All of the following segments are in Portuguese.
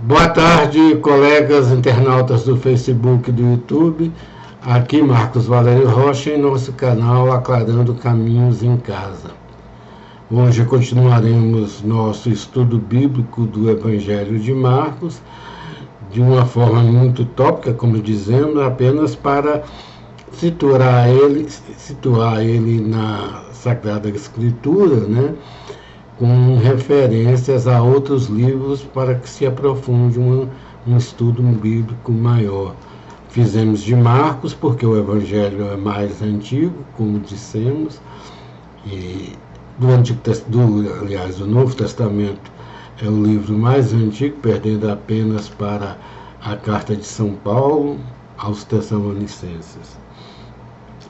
Boa tarde, colegas internautas do Facebook e do YouTube. Aqui Marcos Valério Rocha em nosso canal Aclarando Caminhos em Casa. Hoje continuaremos nosso estudo bíblico do Evangelho de Marcos, de uma forma muito tópica, como dizemos, apenas para situar ele na Sagrada Escritura, né? Com referências a outros livros para que se aprofunde um estudo bíblico maior. Fizemos de Marcos porque o Evangelho é mais antigo, como dissemos, e o Novo Testamento é o livro mais antigo, perdendo apenas para a Carta de São Paulo aos Tessalonicenses.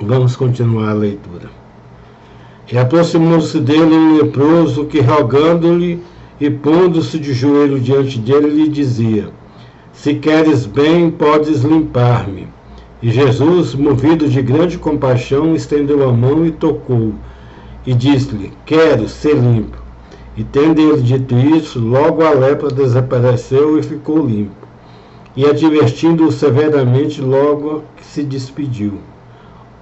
Vamos continuar a leitura. E aproximou-se dele um leproso que, rogando-lhe e pondo-se de joelho diante dele, lhe dizia: Se queres bem, podes limpar-me. E Jesus, movido de grande compaixão, estendeu a mão e tocou, e disse-lhe: Quero ser limpo. E tendo ele dito isso, logo a lepra desapareceu e ficou limpo. E advertindo-o severamente, logo que se despediu: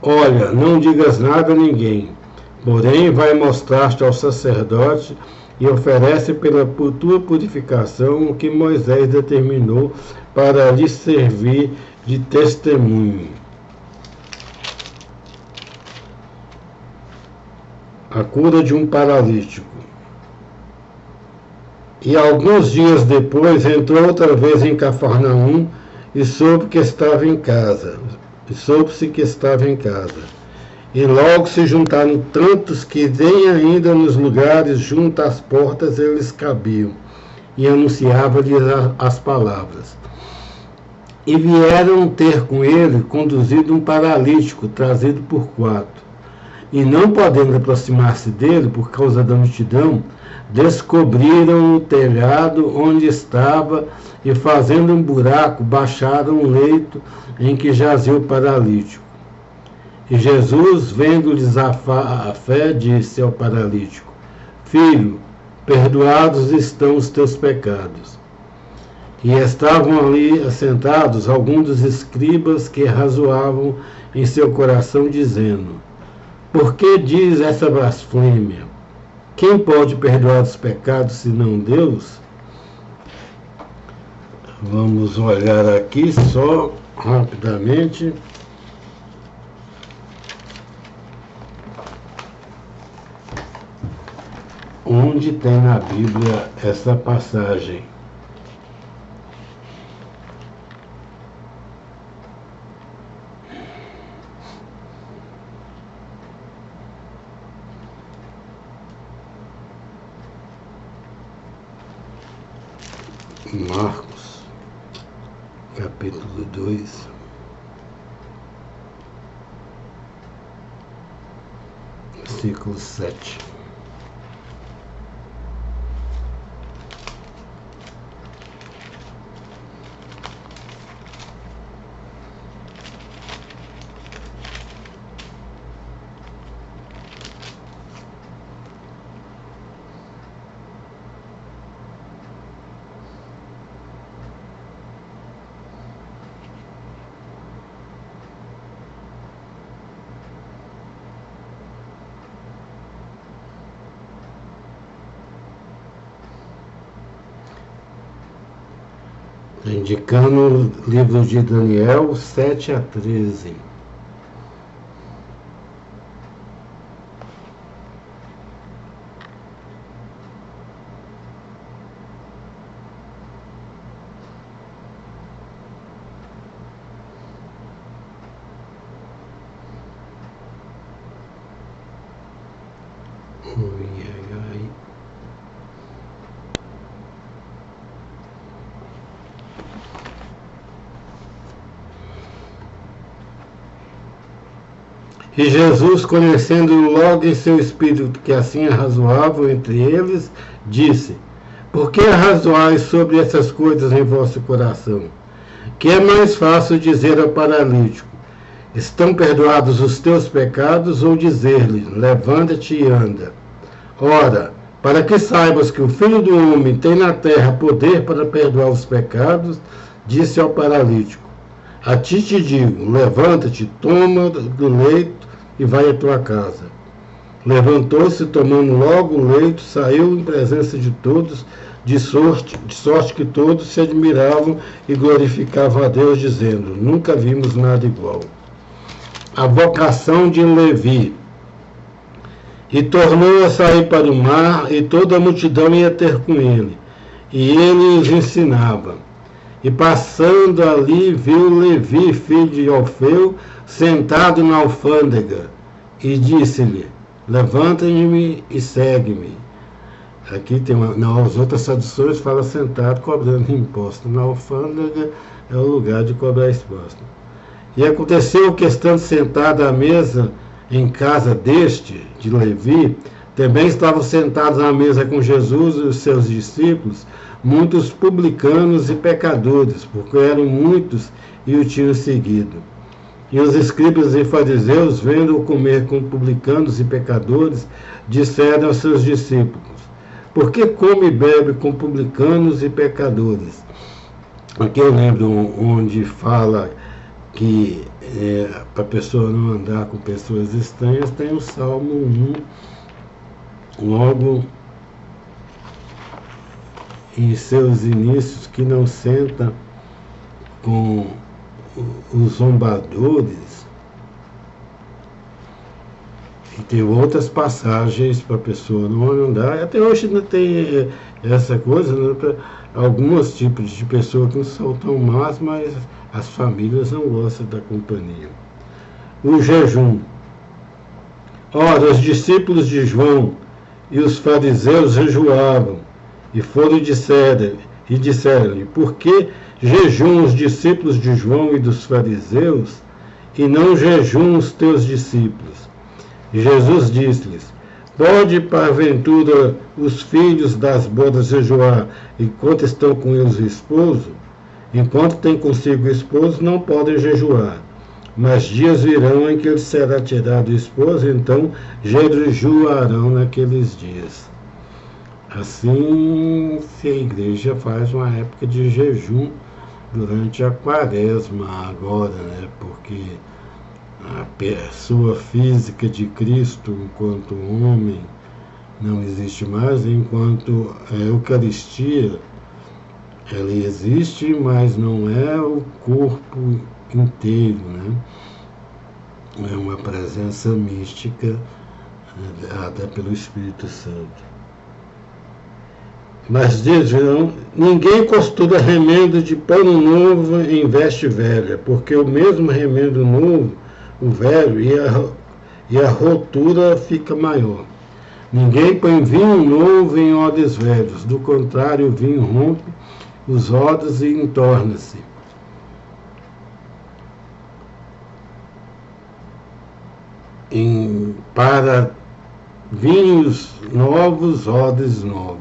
Olha, não digas nada a ninguém, porém vai mostrar-te ao sacerdote e oferece pela tua purificação o que Moisés determinou para lhe servir de testemunho. A cura de um paralítico. E alguns dias depois entrou outra vez em Cafarnaum e soube-se que estava em casa. E logo se juntaram tantos que nem ainda nos lugares junto às portas eles cabiam, e anunciava-lhes as palavras. E vieram ter com ele conduzido um paralítico, trazido por 4. E não podendo aproximar-se dele por causa da multidão, descobriram o telhado onde estava e, fazendo um buraco, baixaram o leito em que jazia o paralítico. E Jesus, vendo-lhes a fé, disse ao paralítico: Filho, perdoados estão os teus pecados. E estavam ali assentados alguns dos escribas que razoavam em seu coração, dizendo: Por que diz essa blasfêmia? Quem pode perdoar os pecados senão Deus? Vamos olhar aqui só rapidamente. Onde tem na Bíblia essa passagem? Marcos, capítulo 2, versículo 7. Indicando o livro de Daniel 7-13. E Jesus, conhecendo logo em seu espírito que assim é razoável entre eles, disse: Por que arrazoais sobre essas coisas em vosso coração? Que é mais fácil dizer ao paralítico: Estão perdoados os teus pecados, ou dizer-lhe: Levanta-te e anda. Ora, para que saibas que o Filho do Homem tem na terra poder para perdoar os pecados, disse ao paralítico: a ti te digo, levanta-te, toma do leito e vai à tua casa. Levantou-se, tomando logo o leito, saiu em presença de todos, de sorte que todos se admiravam e glorificavam a Deus, dizendo: nunca vimos nada igual. A vocação de Levi. E tornou a sair para o mar, e toda a multidão ia ter com ele, e ele os ensinava. E passando ali, viu Levi, filho de Alfeu, sentado na alfândega, e disse-lhe: levanta-me e segue-me. Aqui tem nas outras traduções fala sentado cobrando imposto. Na alfândega é o lugar de cobrar imposto. E aconteceu que, estando sentado à mesa em casa deste, de Levi, também estavam sentados à mesa com Jesus e os seus discípulos, muitos publicanos e pecadores, porque eram muitos e o tinham seguido. E os escribas e fariseus, vendo-o comer com publicanos e pecadores, disseram aos seus discípulos: por que come e bebe com publicanos e pecadores? Aqui eu lembro onde fala que para a pessoa não andar com pessoas estranhas, tem o Salmo 1, logo em seus inícios, que não senta com os zombadores. E tem outras passagens para a pessoa não andar. Até hoje ainda tem essa coisa, né, para alguns tipos de pessoas que não são tão más, mas as famílias não gostam da companhia. O jejum. Ora, os discípulos de João e os fariseus jejuavam, e foram e disseram-lhe: por que jejum os discípulos de João e dos fariseus, e não jejum os teus discípulos? E Jesus disse-lhes: pode, porventura, os filhos das bodas jejuar enquanto estão com eles o esposo? Enquanto tem consigo o esposo, não podem jejuar. Mas dias virão em que ele será tirado o esposo, então jejuarão naqueles dias. Assim, se a igreja faz uma época de jejum durante a quaresma agora, né? Porque a pessoa física de Cristo, enquanto homem, não existe mais, enquanto a Eucaristia, ela existe, mas não é o corpo inteiro, né? É uma presença mística dada pelo Espírito Santo. Mas dizem: ninguém costura remendo de pano novo em veste velha, porque o mesmo remendo novo, o velho, e a rotura fica maior. Ninguém põe vinho novo em odres velhos, do contrário, o vinho rompe os odres e entorna-se. Para vinhos novos, odres novos.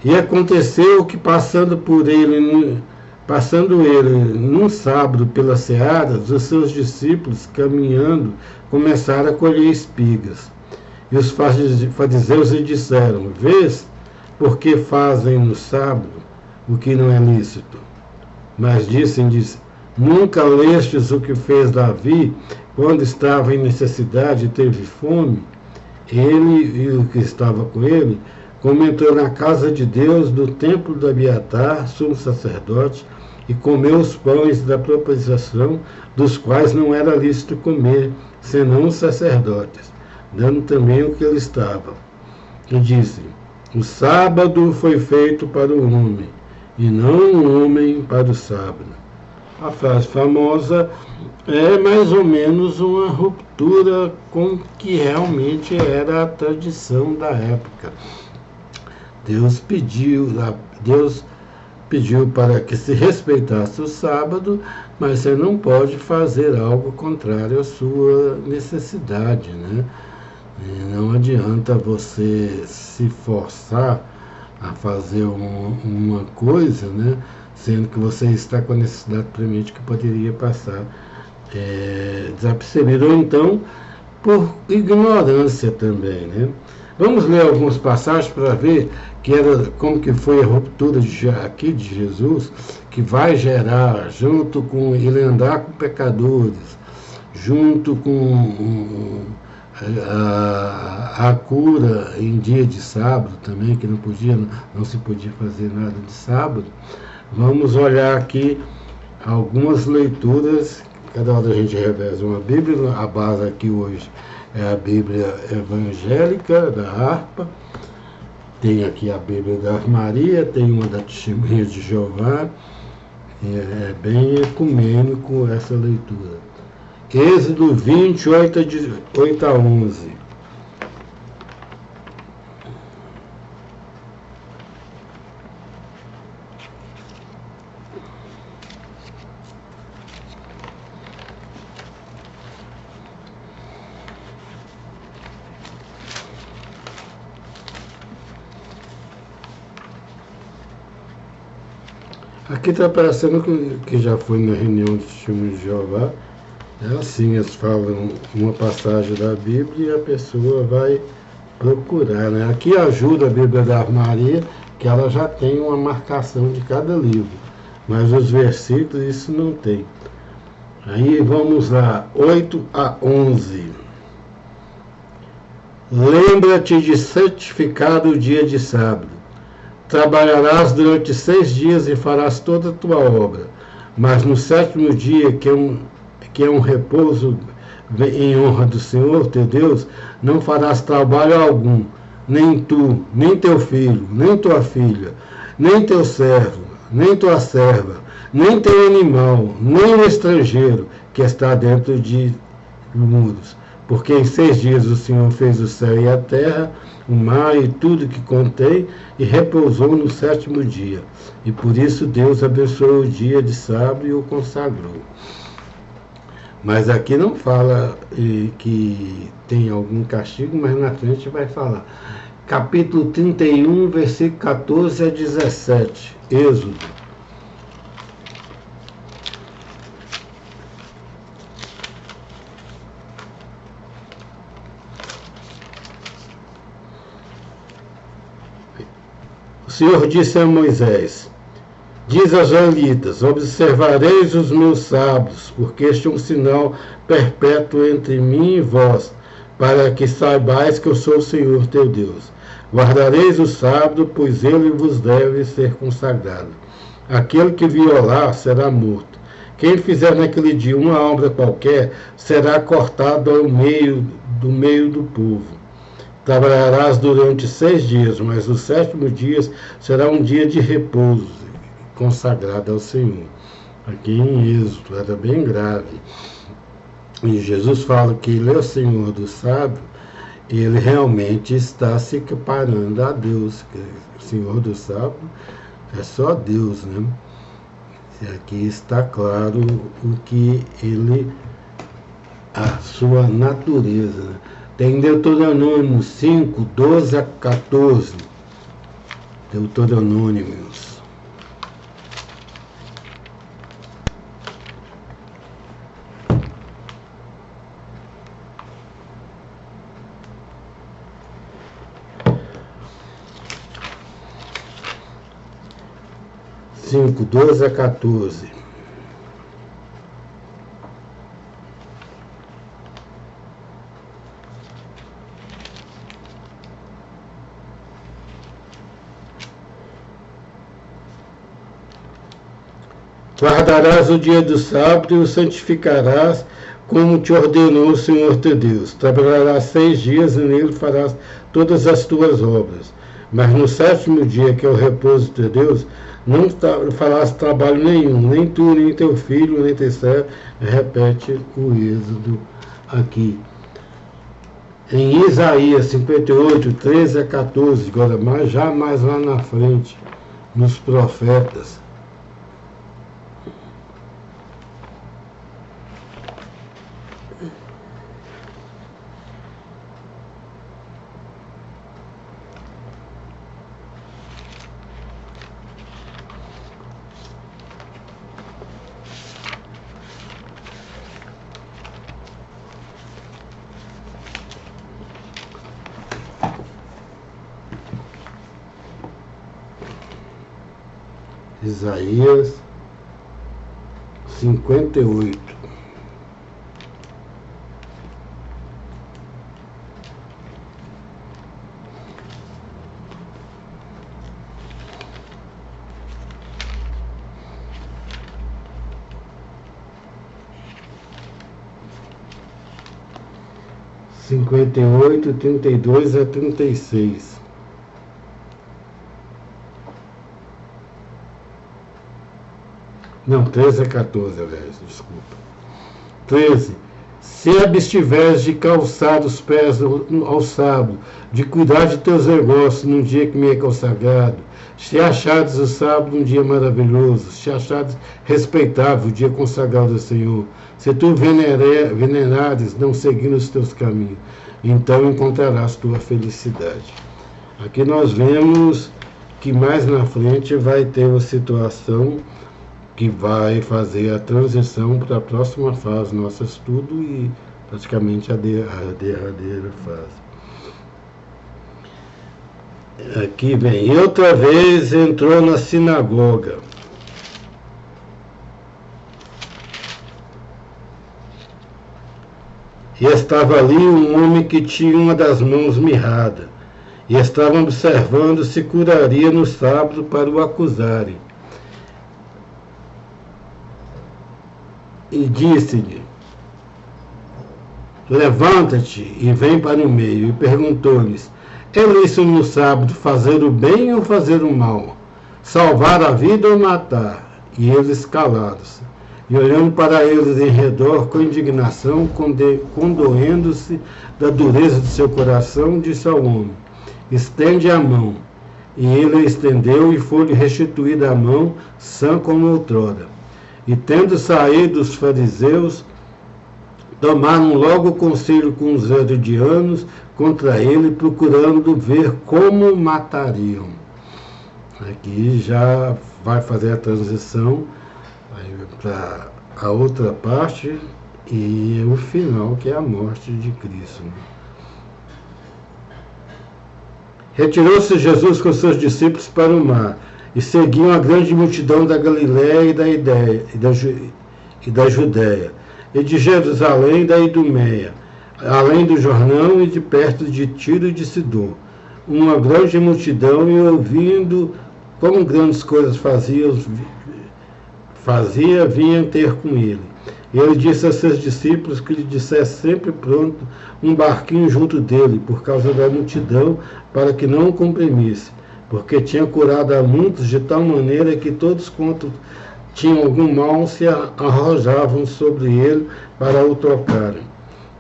E aconteceu que, passando ele num sábado pela seara, os seus discípulos, caminhando, começaram a colher espigas. E os fariseus lhe disseram: vês por que fazem no sábado o que não é lícito? Mas disse: nunca lestes o que fez Davi quando estava em necessidade e teve fome? Ele e o que estava com ele, como entrou na casa de Deus, do templo de Abiatar, sumo sacerdote, e comeu os pães da propiciação, dos quais não era lícito comer, senão os sacerdotes, dando também o que ele estava. E disse: o sábado foi feito para o homem, e não o homem para o sábado. A frase famosa é mais ou menos uma ruptura com o que realmente era a tradição da época. Deus pediu para que se respeitasse o sábado, mas você não pode fazer algo contrário à sua necessidade, né? E não adianta você se forçar a fazer uma coisa, né? Sendo que você está com a necessidade premente que poderia passar desapercebido. Ou então, por ignorância também, né? Vamos ler algumas passagens para ver como que foi a ruptura aqui de Jesus, que vai gerar, junto com ele andar com pecadores, junto com a cura em dia de sábado também, que não se podia fazer nada de sábado. Vamos olhar aqui algumas leituras, cada hora a gente reveza uma Bíblia, a base aqui hoje é a Bíblia evangélica da harpa, tem aqui a Bíblia da Maria, tem uma da Testemunha de Jeová, é bem ecumênico essa leitura. Êxodo 28 a 11. Aqui está parecendo que já foi na reunião de Testemunho de Jeová. É assim, eles falam uma passagem da Bíblia e a pessoa vai procurar, né? Aqui ajuda a Bíblia da Maria, que ela já tem uma marcação de cada livro, mas os versículos isso não tem. Aí vamos lá, 8 a 11. Lembra-te de santificar o dia de sábado. Trabalharás durante 6 dias e farás toda a tua obra, mas no 7º dia, que é um repouso em honra do Senhor teu Deus, não farás trabalho algum, nem tu, nem teu filho, nem tua filha, nem teu servo, nem tua serva, nem teu animal, nem o estrangeiro que está dentro de muros. Porque em 6 dias o Senhor fez o céu e a terra, o mar e tudo que contém, e repousou no 7º dia. E por isso Deus abençoou o dia de sábado e o consagrou. Mas aqui não fala que tem algum castigo, mas na frente vai falar. Capítulo 31, versículo 14 a 17, Êxodo. O Senhor disse a Moisés: diz aos israelitas: observareis os meus sábados, porque este é um sinal perpétuo entre mim e vós, para que saibais que eu sou o Senhor teu Deus. Guardareis o sábado, pois ele vos deve ser consagrado. Aquele que violar será morto. Quem fizer naquele dia uma obra qualquer será cortado do meio do povo. Trabalharás durante 6 dias, mas o 7º dia será um dia de repouso, consagrado ao Senhor. Aqui em Êxodo, era bem grave. E Jesus fala que ele é o Senhor do sábado, e ele realmente está se equiparando a Deus, que o Senhor do sábado é só Deus, né? E aqui está claro o que ele, a sua natureza, né? Tem Deuteronômio 5, 12 a 14. Deuteronômios. Cinco, 12 a 14. Guardarás o dia do sábado e o santificarás, como te ordenou o Senhor teu Deus. Trabalharás 6 dias e nele farás todas as tuas obras. Mas no 7º dia, que é o repouso de Deus, não farás trabalho nenhum, nem tu, nem teu filho, nem teu servo. Repete o Êxodo aqui. Em Isaías 58, 13 a 14, agora já mais lá na frente, nos profetas. Isaías 58. Cinquenta e oito, 32 a 36. Não, 13 a 14, aliás, desculpa. 13. Se abstiveres de calçar os pés ao sábado, de cuidar de teus negócios num dia que me é consagrado, se achares o sábado um dia maravilhoso, se achares respeitável o dia consagrado ao Senhor, se tu venerares não seguindo os teus caminhos, então encontrarás tua felicidade. Aqui nós vemos que mais na frente vai ter uma situação que vai fazer a transição para a próxima fase do nosso estudo e praticamente a derradeira fase. Aqui vem, e outra vez entrou na sinagoga. E estava ali um homem que tinha uma das mãos mirrada, e estavam observando se curaria no sábado para o acusarem. E disse-lhe, levanta-te e vem para o meio. E perguntou-lhes, é lícito no sábado fazer o bem ou fazer o mal? Salvar a vida ou matar? E eles calados. E olhando para eles em redor com indignação, condoendo-se da dureza de seu coração, disse ao homem, estende a mão. E ele a estendeu e foi-lhe restituída a mão, sã como outrora. E tendo saído os fariseus, tomaram logo conselho com os herodianos contra ele, procurando ver como o matariam. Aqui já vai fazer a transição para a outra parte e o final, que é a morte de Cristo. Retirou-se Jesus com seus discípulos para o mar, e seguiam a grande multidão da Galiléia e da Judéia, e de Jerusalém e da Idumeia, além do Jordão e de perto de Tiro e de Sidom. Uma grande multidão, e ouvindo como grandes coisas fazia, vinham ter com ele. E ele disse a seus discípulos que lhe dissesse sempre pronto um barquinho junto dele, por causa da multidão, para que não o comprimisse, porque tinha curado a muitos de tal maneira que todos quanto tinham algum mal se arrojavam sobre ele para o tocarem.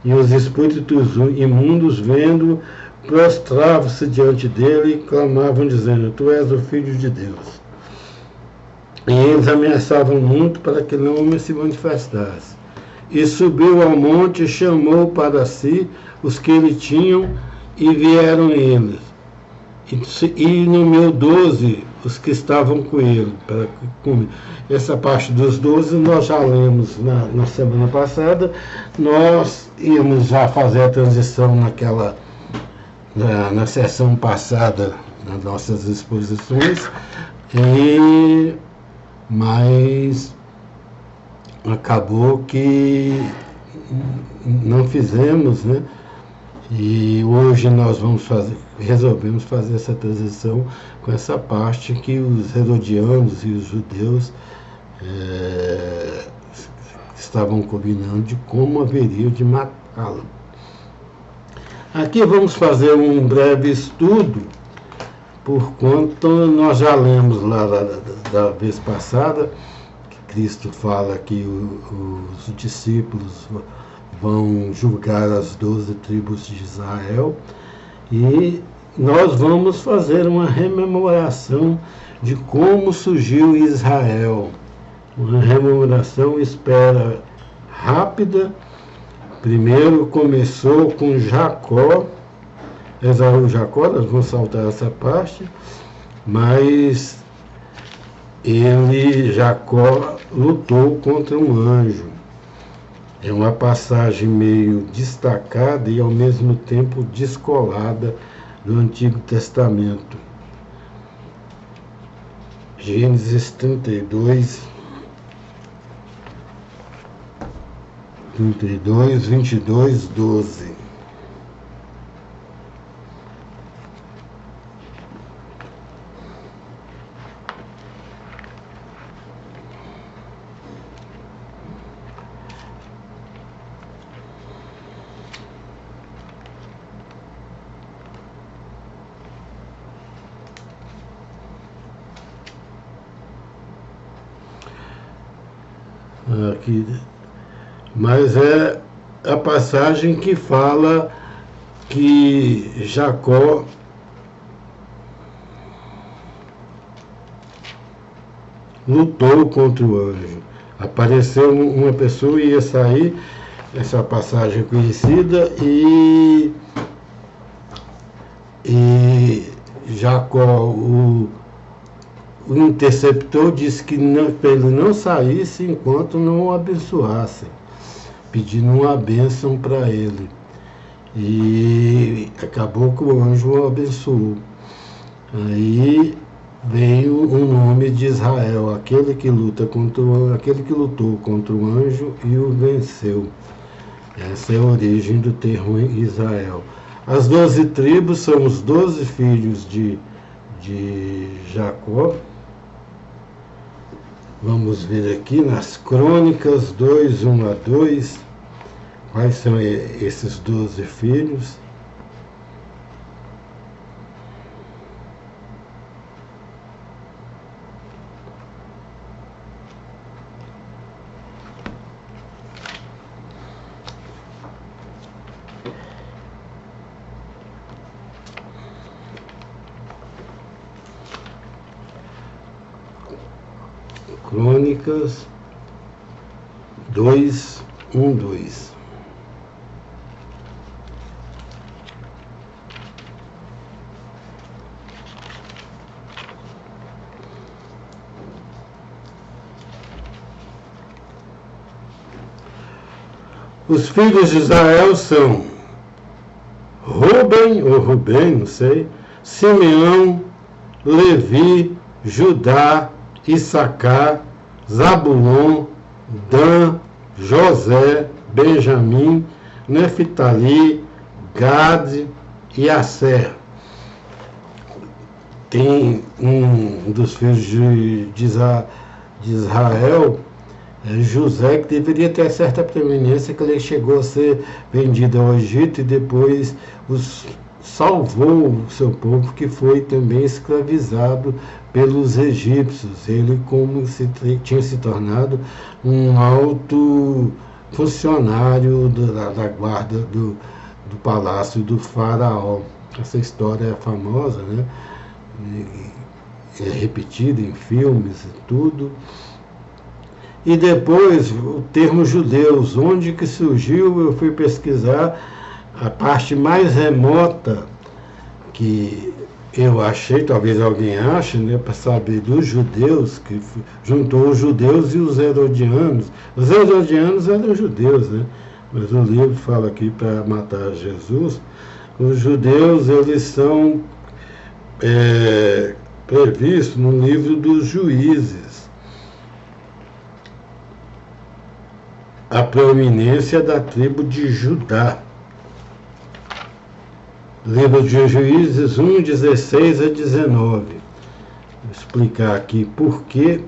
E os espíritos imundos, vendo, prostravam-se diante dele e clamavam, dizendo, tu és o Filho de Deus. E eles ameaçavam muito para que não se manifestasse. E subiu ao monte e chamou para si os que ele tinham, e vieram eles. E nomeou 12 os que estavam com ele. Essa parte dos 12 nós já lemos na semana passada. Nós íamos já fazer a transição na sessão passada, nas nossas exposições, mas acabou que não fizemos, né? E hoje nós resolvemos fazer essa transição com essa parte que os herodianos e os judeus estavam combinando de como haveria de matá-lo. Aqui vamos fazer um breve estudo, porquanto nós já lemos lá da vez passada, que Cristo fala que os discípulos vão julgar as 12 tribos de Israel, e nós vamos fazer uma rememoração de como surgiu Israel. Uma rememoração, espera, rápida. Primeiro começou com Jacó, Esaú e Jacó, nós vamos saltar essa parte, mas Jacó lutou contra um anjo. É uma passagem meio destacada e ao mesmo tempo descolada do Antigo Testamento. Gênesis 32, 22, 12. Aqui, mas é a passagem que fala que Jacó lutou contra o anjo. Apareceu uma pessoa e ia sair, essa passagem conhecida, e Jacó o interceptor, disse que para ele não saísse enquanto não o abençoassem, pedindo uma bênção para ele. E acabou que o anjo o abençoou. Aí veio o nome de Israel, aquele que lutou contra o anjo e o venceu. Essa é a origem do termo Israel. As 12 tribos são os 12 filhos de Jacó. Vamos ver aqui nas Crônicas 2, 1 a 2, quais são esses 12 filhos. Crônicas 2, 1, 2. Os filhos de Israel são Rubem, não sei, Simeão, Levi, Judá, Issacar, Zabulon, Dan, José, Benjamim, Neftali, Gade e Asser. Tem um dos filhos de Israel, José, que deveria ter certa preeminência, que ele chegou a ser vendido ao Egito e depois salvou o seu povo, que foi também escravizado pelos egípcios. Ele tinha se tornado um alto funcionário da guarda do palácio do faraó. Essa história é famosa, né? É repetida em filmes e tudo. E depois o termo judeus, onde que surgiu? Eu fui pesquisar a parte mais remota que eu achei, talvez alguém ache, né, para saber dos judeus, que juntou os judeus e os herodianos. Os herodianos eram judeus, né? Mas o livro fala aqui para matar Jesus. Os judeus, eles são previstos no livro dos Juízes. A proeminência da tribo de Judá. Livro de Juízes 1, 16 a 19. Vou explicar aqui por que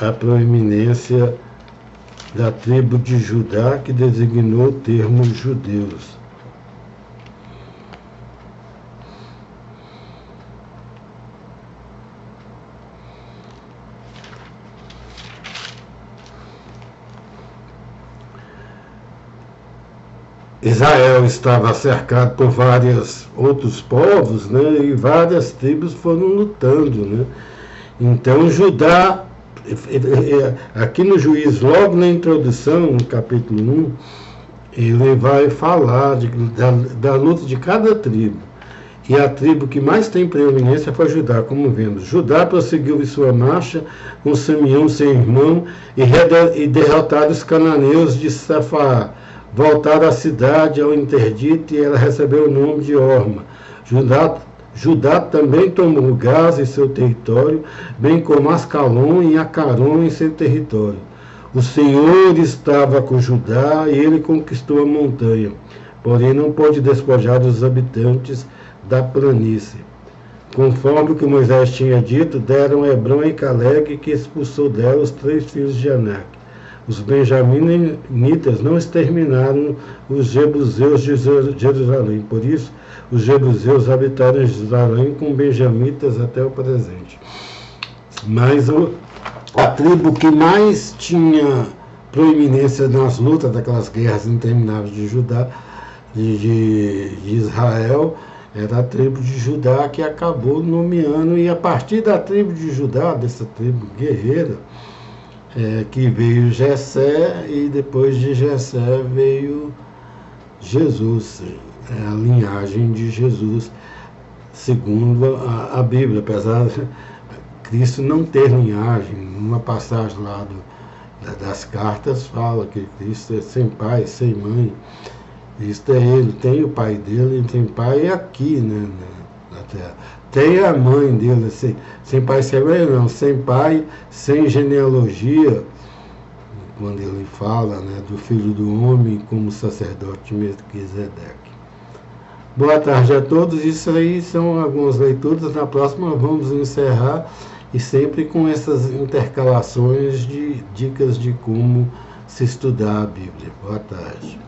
a proeminência da tribo de Judá, que designou o termo judeus. Israel estava cercado por vários outros povos, né, e várias tribos foram lutando, né? Então Judá, aqui no Juízo, logo na introdução, no capítulo 1, ele vai falar da luta de cada tribo. E a tribo que mais tem preeminência foi Judá, como vemos. Judá prosseguiu em sua marcha com Simeão, seu irmão, e derrotaram os cananeus de Safá. Voltaram à cidade ao interdito e ela recebeu o nome de Orma. Judá também tomou Gaza em seu território, bem como Ascalon e Acaron em seu território. O Senhor estava com Judá e ele conquistou a montanha, porém não pôde despojar dos habitantes da planície. Conforme o que Moisés tinha dito, deram Hebron e Caleg, que expulsou dela os 3 filhos de Anak. Os benjaminitas não exterminaram os jebuseus de Jerusalém, por isso os jebuseus habitaram em Jerusalém com benjamitas até o presente. Mas a tribo que mais tinha proeminência nas lutas daquelas guerras intermináveis de Judá, de Israel, era a tribo de Judá, que acabou nomeando, e a partir da tribo de Judá, dessa tribo guerreira, que veio Jessé, e depois de Jessé veio Jesus, a linhagem de Jesus, segundo a Bíblia, apesar de Cristo não ter linhagem. Numa passagem lá das cartas fala que Cristo é sem pai, sem mãe. Cristo é ele, tem o pai dele, tem pai aqui, né, na terra. Tem a mãe dele, sem pai, sem mãe não, sem pai, sem genealogia, quando ele fala, né, do Filho do Homem como sacerdote Melquisedeque. Boa tarde a todos, isso aí são algumas leituras, na próxima vamos encerrar, e sempre com essas intercalações de dicas de como se estudar a Bíblia. Boa tarde.